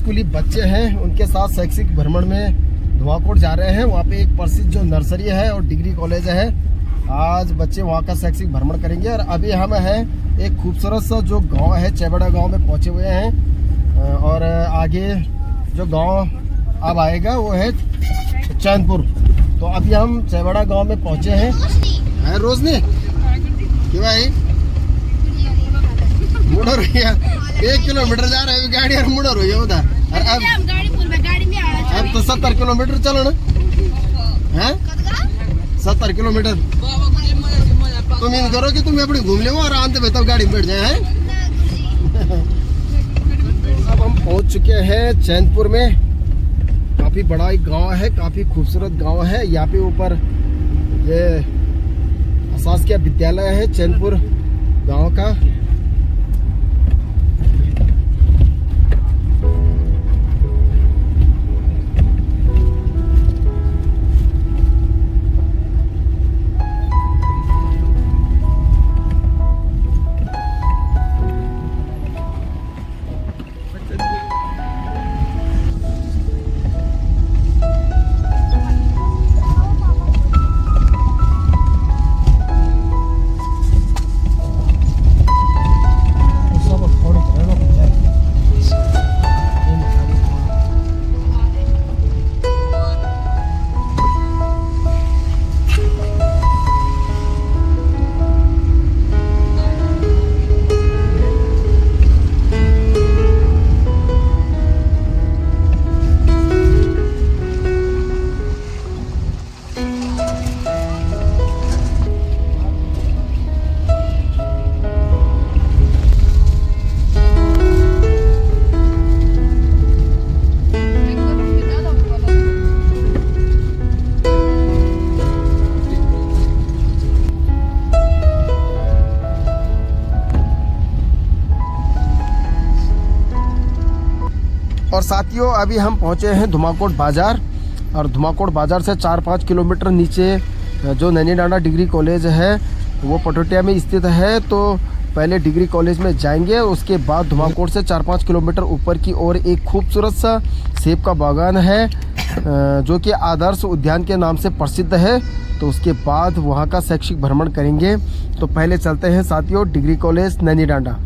स्कूली बच्चे हैं उनके साथ शैक्षिक भ्रमण में धुमाकोट जा रहे हैं। वहाँ पे एक प्रसिद्ध जो नर्सरी है और डिग्री कॉलेज है, आज बच्चे वहाँ का शैक्षिक भ्रमण करेंगे। और अभी हम हैं एक खूबसूरत सा जो गांव है चैबड़ा गांव में पहुँचे हुए हैं। और आगे जो गांव अब आएगा वो है चैनपुर। तो अभी हम चैबड़ा गांव में पहुँचे हैं। रोशनी क्यों भाई मुड़ रही है, 1 किलोमीटर जा रहा है गाड़ी और मुड़ रही है उधर। अब तो 70 किलोमीटर चलो ना है, 70 किलोमीटर। तुम इन करो कि तुम अपनी घूम ले और आते हुए तब गाड़ी में बैठ जाए हैं। अब हम पहुंच चुके हैं चैनपुर में। काफी बड़ा एक गांव है, काफी खूबसूरत गांव है। यहाँ पे ऊपर ये शासकीय विद्यालय है चैनपुर गांव का। और साथियों अभी हम पहुंचे हैं धुमाकोट बाज़ार। और धुमाकोट बाज़ार से 4-5 किलोमीटर नीचे जो नैनीडांडा डिग्री कॉलेज है वो पटोटिया में स्थित है। तो पहले डिग्री कॉलेज में जाएंगे, उसके बाद धुमाकोट से 4-5 किलोमीटर ऊपर की ओर एक खूबसूरत सा सेब का बागान है जो कि आदर्श उद्यान के नाम से प्रसिद्ध है। तो उसके बाद वहाँ का शैक्षिक भ्रमण करेंगे। तो पहले चलते हैं साथियों डिग्री कॉलेज नैनीडांडा।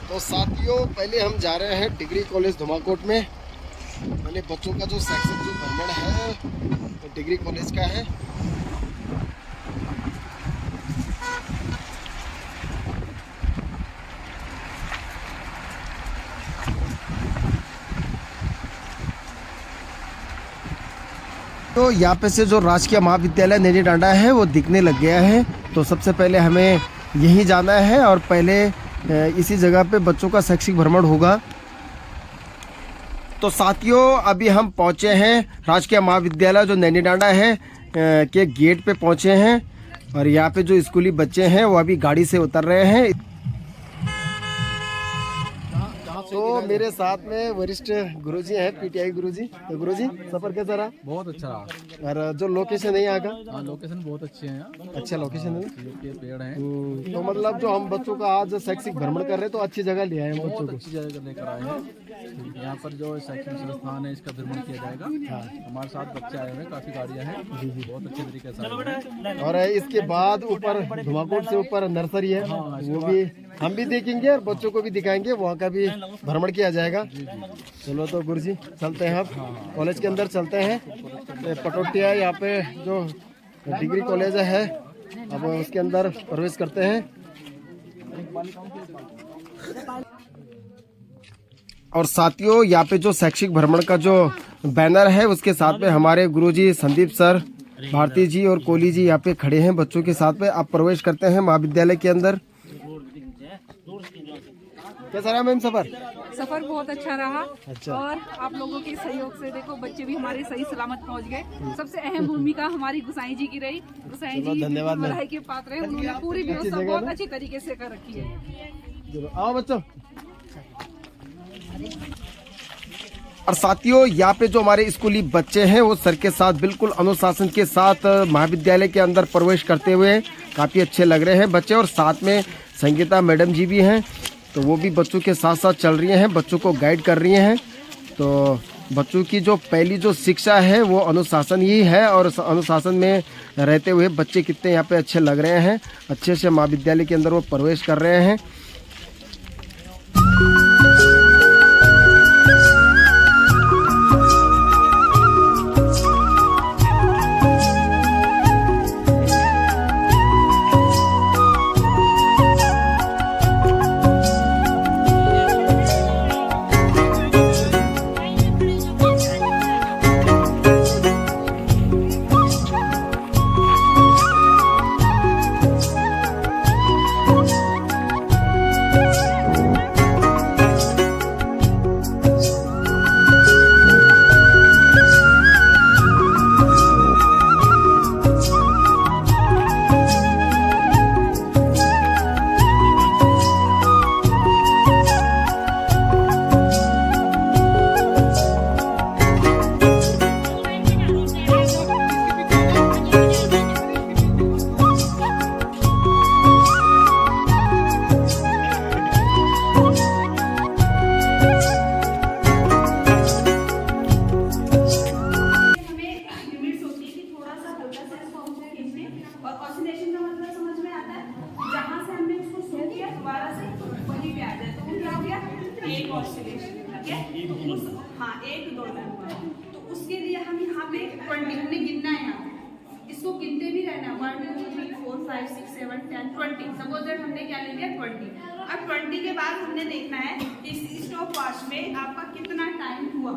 तो साथियों पहले हम जा रहे हैं डिग्री कॉलेज धुमाकोट में। पहले बच्चों का जो शैक्षिक जो भ्रमण है तो डिग्री कॉलेज का है। तो यहाँ पे से जो राजकीय महाविद्यालय नैनीडांडा है वो दिखने लग गया है। तो सबसे पहले हमें यहीं जाना है और पहले इसी जगह पे बच्चों का शैक्षिक भ्रमण होगा। तो साथियों अभी हम पहुंचे हैं राजकीय महाविद्यालय जो नैनीडांडा है के गेट पे पहुंचे हैं। और यहाँ पे जो स्कूली बच्चे हैं वो अभी गाड़ी से उतर रहे हैं। तो मेरे साथ में वरिष्ठ गुरुजी हैं, पीटीआई गुरुजी। तो गुरुजी सफर कैसा रहा? बहुत अच्छा रहा। और जो लोकेशन है यहाँ का? हाँ लोकेशन बहुत अच्छे हैं यहाँ। अच्छा लोकेशन है, ये पेड़ हैं। तो मतलब जो हम बच्चों का आज शैक्षिक भ्रमण कर रहे हैं तो अच्छी जगह ले आए हम बच्चों को। अच्छी जगह लेकर आए हैं। यहाँ पर जो शैक्षणिक संस्थान है इसका भ्रमण किया जाएगा। हाँ हमारे साथ बच्चे आए हुए हैं, काफी गाड़ियाँ हैं। बहुत अच्छे तरीके से। और इसके बाद ऊपर धुमाकोट से ऊपर नर्सरी है, वो भी हम भी देखेंगे और बच्चों को भी दिखाएंगे, वहाँ का भी भ्रमण किया जाएगा। चलो तो गुरुजी चलते हैं, अब कॉलेज के अंदर चलते हैं। पटोटिया यहाँ पे जो डिग्री कॉलेज है अब उसके अंदर प्रवेश करते हैं। और साथियों यहाँ पे जो शैक्षिक भ्रमण का जो बैनर है उसके साथ में हमारे गुरुजी संदीप सर, भारती जी और कोहली जी यहाँ पे खड़े हैं बच्चों के साथ में। आप प्रवेश करते हैं महाविद्यालय के अंदर। कैसा रहा मैम सफर? सफर बहुत अच्छा रहा। अच्छा। और आप लोगों के सहयोग से देखो बच्चे भी हमारे सही सलामत पहुंच गए। सबसे अहम भूमिका हमारी गुसाई जी की रही। गुसाई जी धन्यवाद बधाई के पात्र हैं, उन्होंने पूरी व्यवस्था बहुत अच्छी तरीके से कर रखी है। आओ बच्चों। और साथियों यहाँ पे जो हमारे स्कूली बच्चे हैं वो सर के साथ बिल्कुल अनुशासन के साथ महाविद्यालय के अंदर प्रवेश करते हुए काफ़ी अच्छे लग रहे हैं बच्चे। और साथ में संगीता मैडम जी भी हैं, तो वो भी बच्चों के साथ साथ चल रही हैं, बच्चों को गाइड कर रही हैं। तो बच्चों की जो पहली जो शिक्षा है वो अनुशासन ही है, और अनुशासन में रहते हुए बच्चे कितने यहाँ पे अच्छे लग रहे हैं, अच्छे से महाविद्यालय के अंदर वो प्रवेश कर रहे हैं। एक ऑसिलेशन, ठीक है। हाँ, एक दो तो उसके लिए हम यहाँ पे 20 हमने गिनना है। यहाँ इसको गिनते भी रहना, 1 2 3 4 5 6 7 10 20। सपोज दैट हमने क्या ले लिया 20। अब 20 के बाद हमने देखना है इस स्टॉप वॉच में आपका कितना टाइम हुआ,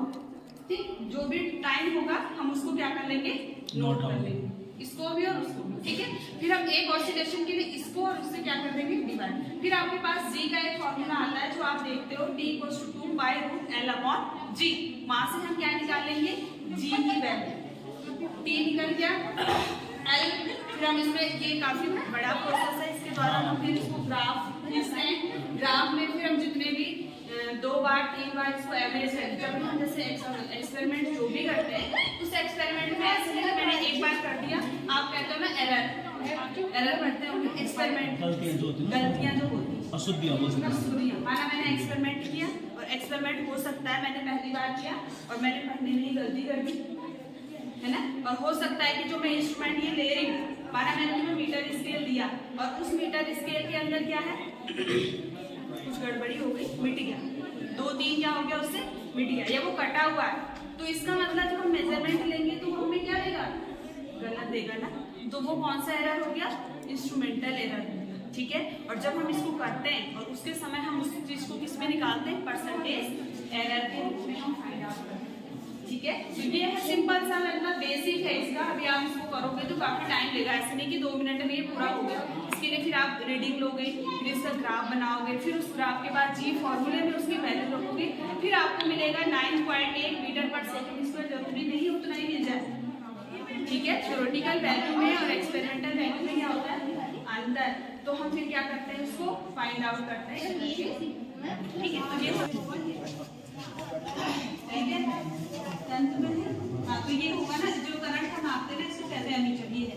ठीक। जो भी टाइम होगा हम उसको क्या कर लेंगे, नोट कर लेंगे, इसको भी और उसको भी, ठीक है। फिर हम एक ऑसिलेशन के लिए इसको और उससे क्या कर देंगे, डिवाइड। फिर आपके पास जी का एक फॉर्मूला आता है जो आप देखते हो, T = 2/√L/G। वहां से हम क्या निकाल लेंगे, जी की वैल्यू, T निकल गया, L। फिर हम इसमें, ये काफी बड़ा प्रोसेस है, इसके द्वारा हम फिर इसको ग्राफ खींचते हैं। ग्राफ में फिर हम जितने भी 2 बार 3 बार इसको एवरेज है, जब हम जैसे एक्सपेरिमेंट जो भी करते हैं उस एक्सपेरिमेंट में ऐसे नहीं मैंने एक बार कर दिया, आप कहते हो ना एरर करते होंगे, एक्सपेरिमेंट गलतियां जो होती हैं, अशुद्धियां। माना मैंने एक्सपेरिमेंट किया और एक्सपेरिमेंट हो सकता है मैंने पहली बार किया और मैंने पढ़ने में ही गलती कर दी, है ना। और हो सकता है कि जो मैं इंस्ट्रूमेंट ये ले रही हूँ, माना मैंने तुम्हें मीटर स्केल दिया और उस मीटर स्केल के अंदर क्या है कुछ गड़बड़ी हो गई, मिट गया, 2-3 क्या हो गया उससे मिट गया, या वो कटा हुआ है, तो इसका मतलब जब हम मेजरमेंट लेंगे तो वो हमें क्या देगा, गलत देगा ना। तो वो कौन सा एरर हो गया, इंस्ट्रूमेंटल एरर, ठीक है। और जब हम इसको करते हैं और उसके समय हम उस चीज को किस में निकालते हैं, परसेंटेज एरर के रूप में हम फाइंड आउट करते हैं, ठीक है। तो ये है सिंपल सा, मतलब बेसिक है इसका। अभी आप इसको करोगे तो काफी टाइम लेगा, ऐसे नहीं कि 2 मिनट में ये पूरा हो गया। इसके लिए फिर आप रीडिंग लोगे, फिर इसका ग्राफ बनाओगे, फिर उस ग्राफ के बाद जी फॉर्मूले में उसकी वैल्यू रखोगे, फिर आपको मिलेगा 9.8 मीटर पर सेकेंड। इसमें जरूरी नहीं उतना ही मिल जाए, ठीक है। थ्योरेटिकल वैल्यू में और एक्सपेरिमेंटल वैल्यू में क्या होता है अंदर, तो हम फिर क्या करते हैं उसको फाइंड आउट करते हैं, ठीक है। तो ये सब ठीक है, हाँ, तो ये होगा ना, जो करंट हम मापते हैं इसको कहते हैं एमीटर, ये है,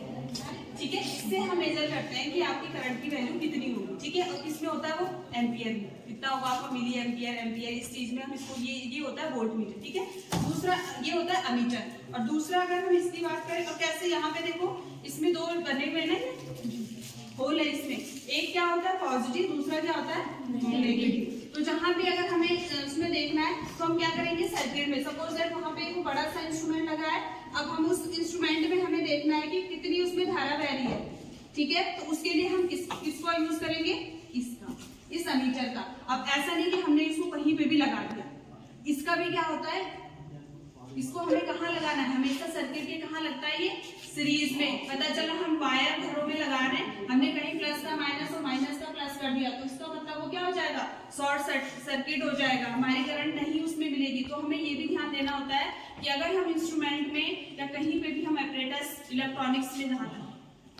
ठीक है। इससे हम मेजर करते हैं कि आपकी करंट की वैल्यू कितनी होगी, ठीक है। और किसमें होता है वो एम्पियर में, कितना होगा आपका मिली एम्पियर, इस चीज में हम इसको, ये होता है वोल्ट मीटर, ठीक है। दूसरा ये होता है अमीटर। और दूसरा अगर हम इसकी बात करें तो कैसे, यहाँ पे देखो इसमें 2 बने हुए ना होल है, इसमें एक क्या होता है पॉजिटिव, दूसरा क्या होता है नेगेटिव। तो जहाँ भी अगर हमें इसमें देखना है तो हम क्या करेंगे, सर्किट में सपोज दैट वहाँ पे एक बड़ा सा इंस्ट्रूमेंट लगा है, अब हम उस इंस्ट्रूमेंट में हमें देखना है कि कितनी उसमें धारा बह रही है, ठीक है। तो उसके लिए हम किसको यूज करेंगे, इसका, इस अमीटर का। अब ऐसा नहीं कि हमने इसको कहीं पे भी लगा दिया, इसका भी क्या होता है, इसको हमें कहाँ लगाना है, हमेशा सर्किट के कहाँ लगता है, ये सीरीज में। पता चला हम वायर घरों में लगा रहे हैं, हमने कहीं प्लस का माइनस और माइनस का प्लस कर दिया, तो इसका मतलब वो क्या हो जाएगा, शॉर्ट सर्किट हो जाएगा, हमारी करंट नहीं उसमें मिलेगी। तो हमें ये भी ध्यान देना होता है कि अगर हम इंस्ट्रूमेंट में या कहीं पे भी हम एपरेटस इलेक्ट्रॉनिक्स में जहाँ,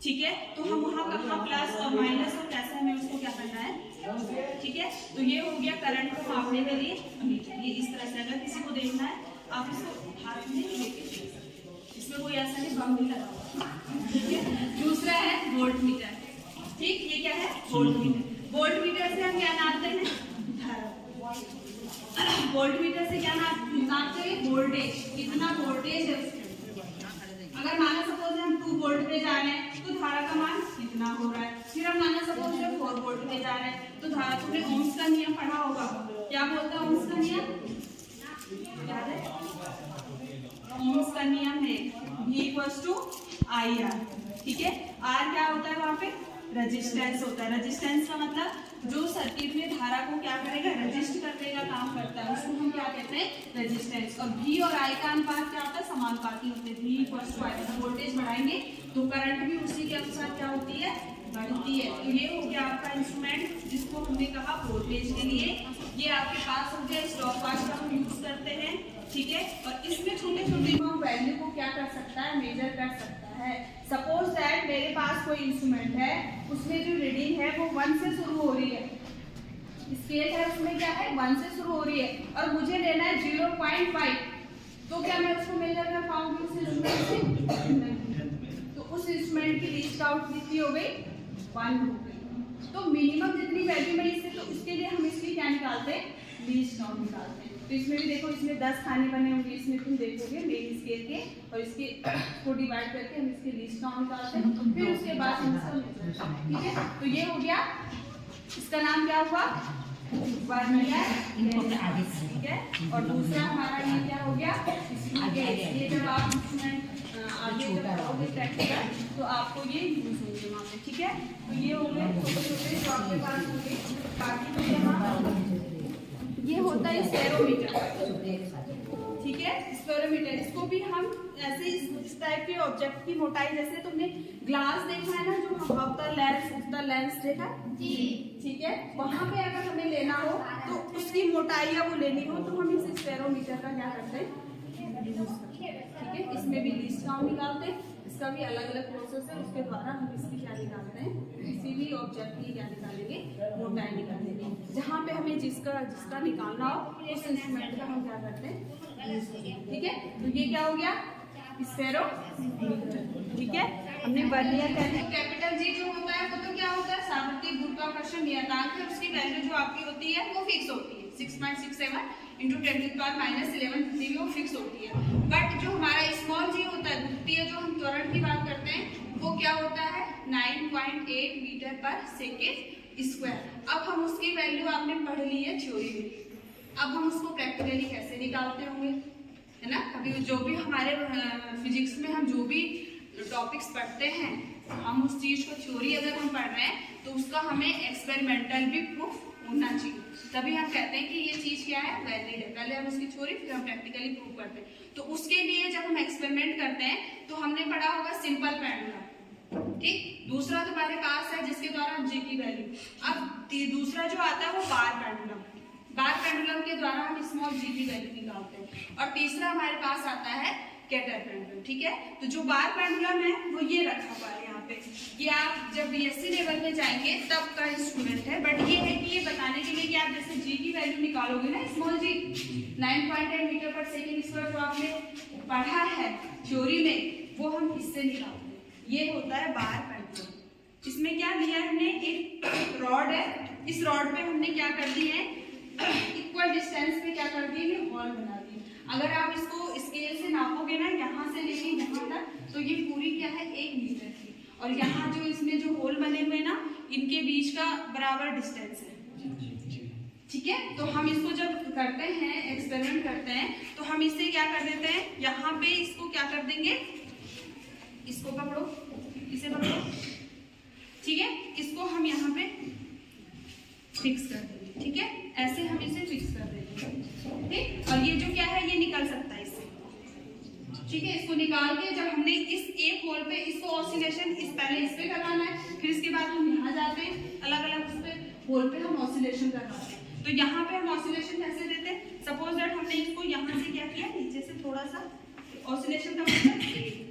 ठीक है, तो हम वहाँ कहाँ प्लस और माइनस और कैसे हमें उसको क्या करना है ठीक है, तो ये हो गया करंट को मापने के लिए मीटर। ये इस तरह से अगर किसी को देखना है आप इसको हाथ में लेके देख सकते हो, इसमें कोई ऐसा नहीं बम नहीं लगा हुआ, ठीक है। दूसरा है वोल्ट मीटर, ठीक, ये क्या है वोल्ट मीटर। वोल्ट मीटर से हम क्या नापते हैं धारा, वोल्ट मीटर से क्या नापते हैं वोल्टेज, कितना वोल्टेज है। अगर माना सपोज हम 2 वोल्ट पे जा रहे हैं तो धारा का मान कितना हो रहा है। फिर हम माना सपोज 4 वोल्ट पे जा रहे हैं तो धारा, तुमने ओम्स का नियम पढ़ा होगा, क्या बोलता है ओम्स का नियम, याद है? ओम्स का नियम है V = IR, ठीक है। R क्या होता है वहाँ पे, रेजिस्टेंस होता है। रेजिस्टेंस का मतलब जो सर्किट में धारा को क्या करेगा, रजिस्ट करने का काम करता है, उसको हम क्या कहते हैं रेजिस्टेंस। और V और I का अनुपात क्या होता है, समानुपाती होते हैं। V = I, वोल्टेज बढ़ाएंगे तो करंट भी उसी के अनुसार क्या होती है, बढ़ती है। तो ये हो गया आपका इंस्ट्रूमेंट जिसको हमने कहा वोल्टेज के लिए। ये आपके पास हो गया स्टॉप वॉच का हम यूज करते हैं, ठीक है। और इसमें छोटे छोटे वैल्यू को क्या कर सकता है, मेजर कर सकता है। सपोज दैट मेरे पास कोई इंस्ट्रूमेंट है, उसमें जो रीडिंग है वो 1 से शुरू हो रही है, स्केल है उसमें क्या है 1 से शुरू हो रही है, और मुझे लेना है 0.5, तो क्या मैं उसको मेजर कर पाऊंगी उस इंस्ट्रूमेंट से? तो उस इंस्ट्रूमेंट की लीस्ट काउंट कितनी हो गई, 1 हो गई। तो मिनिमम जितनी वैल्यू में इससे, तो इसके लिए हम इसकी क्या निकालते हैं, लीस्ट काउंट निकालते हैं। तो इसमें भी देखो, इसमें 10 खाने बने होंगे, इसमें तुम देखोगे मेन स्केल के, और इसके को डिवाइड करके हम इसकी लीस्ट काउंट निकालते हैं, फिर उसके बाद हम इसका मेजर करते हैं, ठीक है। तो ये हो गया, इसका नाम क्या हुआ, वर्नियर, ठीक है। और दूसरा हमारा ये क्या हो गया, ये जब आप इंस्ट्रूमेंट आगे जब करोगे प्रैक्टिकल तो आपको ये यूज होंगे वहाँ पे, ठीक है। तो ये हो गए छोटे छोटे जो आपके पास होंगे। बाकी तो यहाँ ये होता है स्पेरोमीटर, ठीक है, स्पेरोमीटर। इसको भी हम ऐसे इस टाइप के ऑब्जेक्ट की मोटाई, जैसे तुमने ग्लास देखा है ना, जो उत्तर लेंस देखा जी, ठीक है, वहाँ पे अगर हमें लेना हो तो उसकी मोटाई या वो लेनी हो तो हम इस स्पेरोमीटर का क्या करते हैं, ठीक है। इसमें भी लीस्ट काउंट निकालते हैं, इसका भी अलग अलग प्रोसेस है, उसके द्वारा हम इसकी क्या निकालते हैं, किसी भी ऑब्जेक्ट की क्या निकालेंगे, मोटाई निकालेंगे। जहाँ पे हमें जिसका निकालना हो उस इंस्ट्रूमेंट का हम क्या करते हैं, ठीक है। तो ये क्या हो गया, स्पेरोमीटर, ठीक है। हमने वर्नियर कहते हैं। कैपिटल जी जो होता है वो तो क्या होता है, सार्वत्रिक गुरुत्वाकर्षण नियतांक है, उसकी वैल्यू जो आपकी होती है वो फिक्स होती है, 6.67 × 10⁻11 जितनी भी वो फिक्स होती है। बट जो हमारा स्मॉल जी होता है, द्वितीय जो हम त्वरण की बात करते हैं, वो क्या होता है 9.8 मीटर/सेकेंड स्क्वायर। अब हम उसकी वैल्यू आपने पढ़ ली है थ्योरी में, अब हम उसको प्रैक्टिकली कैसे निकालते होंगे, है ना। अभी जो भी हमारे फिजिक्स में हम जो भी टॉपिक्स पढ़ते हैं, हम उस चीज को थ्योरी अगर हम पढ़ रहे हैं तो उसका हमें एक्सपेरिमेंटल भी प्रूफ होना चाहिए, तभी हम कहते हैं कि ये चीज क्या है, वैलिड है। पहले हम उसकी थ्योरी फिर हम प्रैक्टिकली प्रूव करते हैं। तो उसके लिए जब हम एक्सपेरिमेंट करते हैं तो हमने पढ़ा होगा सिंपल पेंडुलम, ठीक। दूसरा तुम्हारे पास है जिसके द्वारा हम जी की वैल्यू, अब दूसरा जो आता है वो बार पेंडुलम, बार पेंडुलम के द्वारा हम स्मॉल जी की वैल्यू निकालते हैं। और तीसरा हमारे पास आता है कैटर पेंडुलम, ठीक है। तो जो बार पेंडुलम है वो ये रखा हुआ है यहाँ पे, ये आप जब बीएससी लेवल में जाएंगे तब का इंस्ट्रूमेंट है। बट ये है कि ये बताने के लिए कि आप जैसे जी की वैल्यू निकालोगे ना, स्मॉल जी 9.8 मीटर/सेकेंड जो आपने पढ़ा है थ्योरी में, वो हम इससे निकालते हैं। ये होता है बार पेंडुलम। इसमें क्या लिया है हमने, एक रॉड है, इस रॉड पे हमने क्या कर दी है, इक्वल डिस्टेंस पे क्या कर दिए, हॉल बना दिए। अगर आप इसको स्केल से नापोगे ना, यहाँ से लेके यहाँ तक, तो ये पूरी क्या है 1 मीटर की, और यहाँ जो इसमें जो होल बने हुए ना, इनके बीच का बराबर डिस्टेंस है, ठीक है। तो हम इसको जब करते हैं, एक्सपेरिमेंट करते हैं, तो हम इससे क्या कर देते हैं, यहाँ पे इसको क्या कर देंगे, इसको पकड़ो, इसे पकड़ो, ठीक है, इसको हम यहाँ पे फिक्स कर देंगे, ठीक है, ऐसे हम इसे फिक्स कर देंगे, ठीक। और ये जो क्या है, ये निकल सकता है इससे, ठीक है। इसको निकाल के जब हमने इस एक होल पे इसको ऑसिलेशन पहले इस पे लगाना है, फिर इसके बाद हम यहाँ जाते हैं, अलग अलग उस पे होल पे हम ऑसिलेशन करवाते हैं। तो यहाँ पे हम ऑसिलेशन कैसे देते हैं, सपोज दैट हमने इसको यहाँ से क्या किया, नीचे से थोड़ा सा ऑसिलेशन का मतलब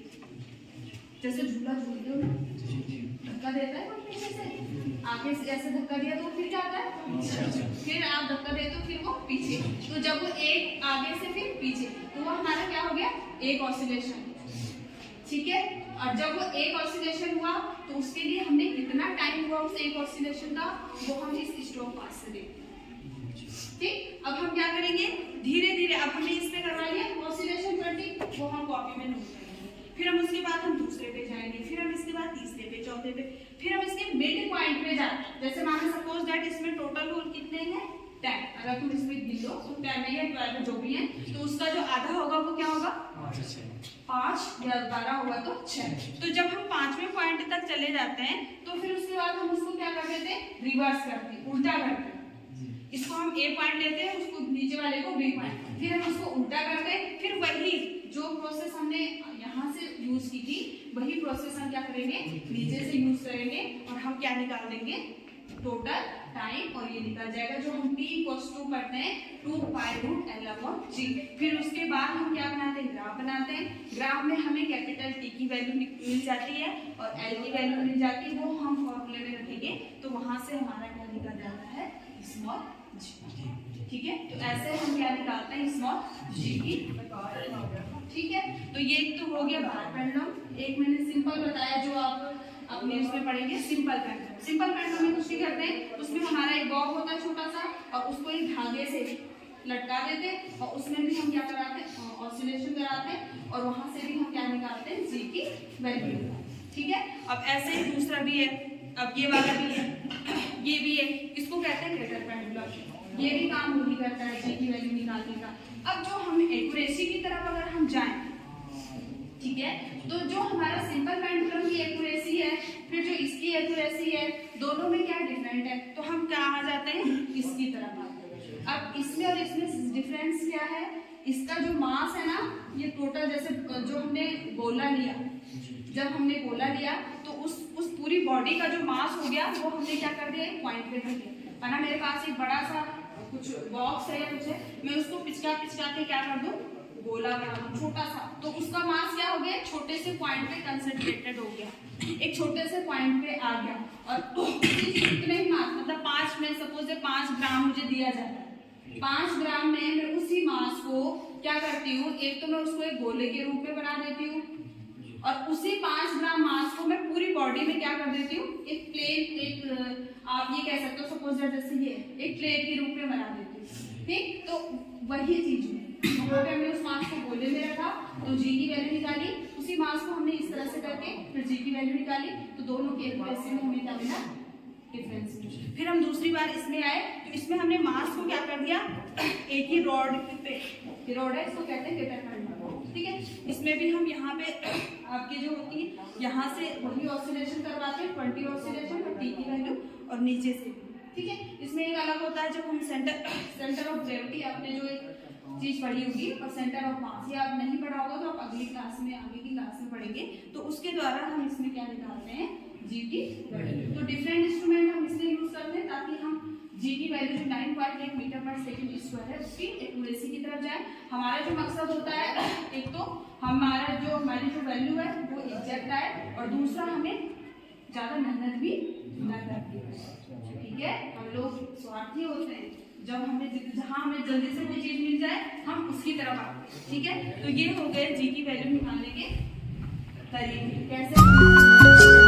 जैसे झूला झूलते हो ना, धक्का देता है कोई पीछे से, आगे से ऐसे धक्का दिया तो फिर क्या आता है, फिर आप धक्का देते हो फिर वो पीछे। तो जब वो एक आगे से फिर पीछे, तो वो हमारा क्या हो गया, एक ऑसिलेशन। ठीक है, और जब वो एक ऑसिलेशन हुआ तो उसके लिए हमने कितना टाइम हुआ उस एक ऑसिलेशन का, वो हम इस स्टॉप पास से देखते हैं। ठीक, अब हम क्या करेंगे, धीरे धीरे, अब हमने इस पे करवा लिया ऑसिलेशन 20, वो हम कॉपी में नोट करेंगे। फिर हम उसके बाद हम दूसरे पे जाएंगे, फिर हम इसके बाद तीसरे पे, चौथे पे, फिर हम इसके मिड पॉइंट पे जाते हैं। जैसे मानो सपोज दैट इसमें टोटल होल कितने हैं, 10। अगर तुम इसमें गिन लो तो 10 है या 12 जो भी है, तो उसका जो आधा होगा वो क्या होगा, 5 या 12 होगा तो 6। तो जब हम 5वें पॉइंट तक चले जाते हैं तो फिर उसके बाद हम उसको क्या कर देते हैं, रिवर्स करते हैं, उल्टा करते हैं। इसको हम A पॉइंट लेते हैं, उसको नीचे वाले को B पॉइंट, फिर हम उसको उल्टा करते हैं। फिर वही जो प्रोसेस हमने यहाँ से यूज की थी, वही प्रोसेस हम क्या करेंगे, नीचे से यूज करेंगे, और हम क्या निकाल देंगे, टोटल टाइम, और ये निकल जाएगा जो हम T = करते हैं 2π√L/G। फिर उसके बाद हम क्या बनाते हैं, ग्राफ बनाते हैं। ग्राफ में हमें कैपिटल T की वैल्यू मिल जाती है और L की वैल्यू मिल जाती है, वो हम फॉर्मूले में रखेंगे, तो वहां से हमारा क्या निकल जाता है, स्मॉल g। ठीक है, तो ऐसे हम क्या निकालते हैं, स्मॉल g की। ठीक है, तो ये तो हो गया बार पेंडुलम। एक मैंने सिंपल बताया जो आप अपने उसमें पढ़ेंगे, सिंपल पेंडुलम। सिंपल पेंडुलम में कुछ नहीं करते हैं, उसमें हमारा एक बॉब होता है छोटा सा, और उसको एक धागे से लटका देते हैं, और उसमें भी हम क्या कराते हैं, ऑसिलेशन कराते हैं, और वहां से भी हम क्या निकालते हैं, जी की वैल्यू। ठीक है, अब ऐसे ही दूसरा भी है, अब ये वाला भी है, ये भी है, इसको कहते हैं ग्रेटर पेंडुलम। ये भी काम वही करता है, जी की वैल्यू निकालने का। अब जो हम एक्यूरेसी की तरफ अगर हम जाएं, ठीक है, तो जो हमारा सिंपल पेंडुलम की एक्यूरेसी है, फिर जो इसकी एक्यूरेसी है, दोनों में क्या डिफरेंट है, तो हम क्या आ जाते हैं, इसकी तरफ आते हैं। अब इसमें और इसमें डिफरेंस क्या है, इसका जो मास है ना, ये टोटल जैसे जो हमने गोला लिया, जब हमने गोला लिया तो उस पूरी बॉडी का जो मास हो गया, वो हमने क्या कर दिया, एक पॉइंट पे रख दिया। वरना मेरे पास एक बड़ा सा कुछ बॉक्स है या कुछ है, मैं उसको पिचका के क्या कर दूं, गोला बना दूं छोटा सा, तो उसका मास क्या हो गया, छोटे से पॉइंट पे कंसंट्रेटेड हो गया, एक छोटे से पॉइंट पे आ गया। और इतने ही मास, मतलब 5 में सपोज 5 ग्राम मुझे दिया जाता है, 5 ग्राम में मैं उसी मास को क्या करती हूँ, एक तो मैं उसको एक गोले के रूप में बना देती हूँ, और उसी 5 ग्राम मास को मैं पूरी बॉडी में क्या कर देती हूँ, एक प्लेट, एक आप ये कह सकते हो सपोज जैसे ये एक प्लेट के रूप में बना देती हूँ। ठीक, तो वही चीज है, वहाँ पे हमने उस मास को गोले में रखा, तो जी की वैल्यू निकाली, उसी मास को हमने इस तरह से करके फिर जी की वैल्यू निकाली, तो दोनों के एक्यूरेसी में हमें क्या मिला, डिफरेंस। फिर हम दूसरी बार इसमें आए, तो इसमें हमने मास को क्या कर दिया, एक ही रॉड पे, रॉड है, इसको कहते हैं ग्रेटर पेंडुलम। ठीक है, इसमें भी हम यहाँ पे आपकी जो होती है, यहाँ से वही ऑसिलेशन करवाते हैं, 20 ऑसिलेशन और टी की वैल्यू, और नीचे से। ठीक है, इसमें एक अलग होता है, जब हम सेंटर ऑफ ग्रेविटी, आपने जो एक चीज पढ़ी होगी, और सेंटर ऑफ मास, ये आप नहीं पढ़ा होगा तो आप अगली क्लास में, आगे की क्लास में पढ़ेंगे, तो उसके द्वारा हम इसमें क्या निकालते हैं, जी की वैल्यू। तो डिफरेंट इंस्ट्रूमेंट हम इसलिए यूज करते हैं ताकि हम जी की वैल्यू जो 9.8 मीटर/सेकंड स्क्वायर है, उसकी एक्यूरेसी की तरफ जाए। हमारा जो मकसद होता है, एक तो हमारी जो वैल्यू है वो एग्जैक्ट आए, और दूसरा हमें ज्यादा मेहनत भी न करनी है। ठीक है, हम लोग स्वार्थी होते हैं, जहाँ हमें जल्दी से कोई चीज मिल जाए हम उसकी तरफ आते हैं। ठीक है, तो ये हो गए जी की वैल्यू निकालने के तरीके कैसे।